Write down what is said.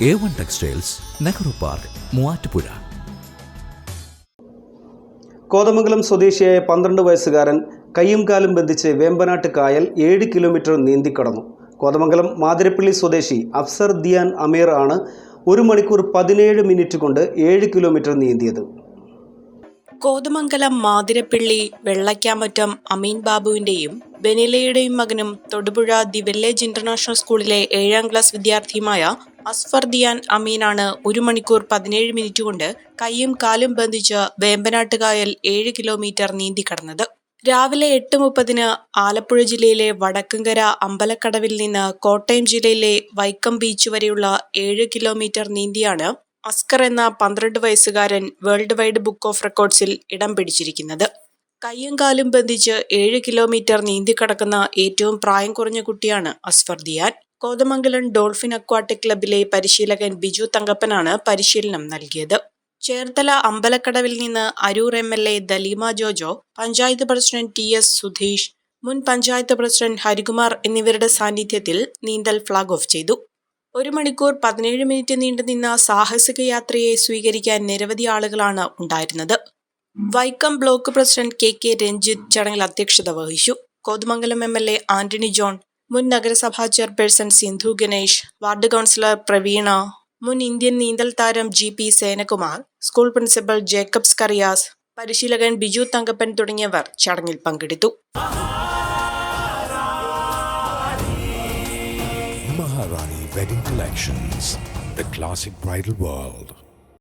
A1 Textiles, Nehru Park, Muvattupuzha. Kothamangalam സ്വദേശിയായ 12 വയസ്സുകാരൻ കയ്യും കാലും ബന്ധിച്ച് വേമ്പനാട്ട് കായൽ 7 കിലോമീറ്റർ നീന്തിക്കടന്നു. കോതമംഗലം മാതിരപ്പള്ളി സ്വദേശി അഫ്സർ ദിയാൻ അമീർ ആണ് 1 മണിക്കൂർ 17 മിനിറ്റ് കൊണ്ട് 7 കിലോമീറ്റർ നീന്തിയത്. കോതമംഗലം മാതിരപ്പള്ളി വെള്ളയ്ക്കാമറ്റം അമീൻ ബാബുവിന്റെയും ബെനിലയുടെയും മകനും തൊടുപുഴ ദി വില്ലേജ് ഇന്റർനാഷണൽ സ്കൂളിലെ 7ാം ക്ലാസ് വിദ്യാർത്ഥിയുമായ അസ്ഫർ ദിയാൻ അമീനാണ് 1 മണിക്കൂർ 17 മിനിറ്റ് കൊണ്ട് കൈയും കാലും ബന്ധിച്ച് വേമ്പനാട്ട് കായൽ 7 കിലോമീറ്റർ നീന്തിക്കടന്നത്. രാവിലെ 8:30 ആലപ്പുഴ ജില്ലയിലെ വടക്കുംകര അമ്പലക്കടവിൽ നിന്ന് കോട്ടയം ജില്ലയിലെ വൈക്കം ബീച്ച് വരെയുള്ള 7 കിലോമീറ്റർ നീന്തിയാണ് അസ്കർ എന്ന 12 വയസ്സുകാരൻ വേൾഡ് വൈഡ് ബുക്ക് ഓഫ് റെക്കോർഡ്സിൽ ഇടം പിടിച്ചിരിക്കുന്നത്. കയ്യും കാലും ബന്ധിച്ച് 7 കിലോമീറ്റർ നീന്തിക്കടക്കുന്ന ഏറ്റവും പ്രായം കുറഞ്ഞ കുട്ടിയാണ് അസ്ഫർ ദിയാൻ. കോതമംഗലം ഡോൾഫിൻ അക്വാട്ടിക് ക്ലബിലെ പരിശീലകൻ ബിജു തങ്കപ്പനാണ് പരിശീലനം നൽകിയത്. ചേർത്തല അമ്പലക്കടവിൽ നിന്ന് Aroor MLA Daleema Jojo, panchayat president TS Sudheesh, മുൻ പഞ്ചായത്ത് പ്രസിഡന്റ് ഹരികുമാർ എന്നിവരുടെ സാന്നിധ്യത്തിൽ നീന്തൽ ഫ്ളാഗ് ഓഫ് ചെയ്തു. 1 മണിക്കൂർ 17 മിനിറ്റ് നീണ്ടുനിന്ന സാഹസിക യാത്രയെ സ്വീകരിക്കാൻ നിരവധി ആളുകളാണ് ഉണ്ടായിരുന്നത്. Vaikom block president KK Ranjith ചടങ്ങിൽ അധ്യക്ഷത വഹിച്ചു. കോതമംഗലം MLA ആന്റണി ജോൺ, മുൻ നഗരസഭാ chairperson Sindhu Ganesh, ward councillor Praveena, മുൻ ഇന്ത്യൻ നീന്തൽ താരം GP സേനകുമാർ, സ്കൂൾ പ്രിൻസിപ്പൽ ജേക്കബ്സ് കറിയാസ്, പരിശീലകൻ ബിജു തങ്കപ്പൻ തുടങ്ങിയവർ ചടങ്ങിൽ പങ്കെടുത്തു. Maharani Wedding Collections, the classic bridal world.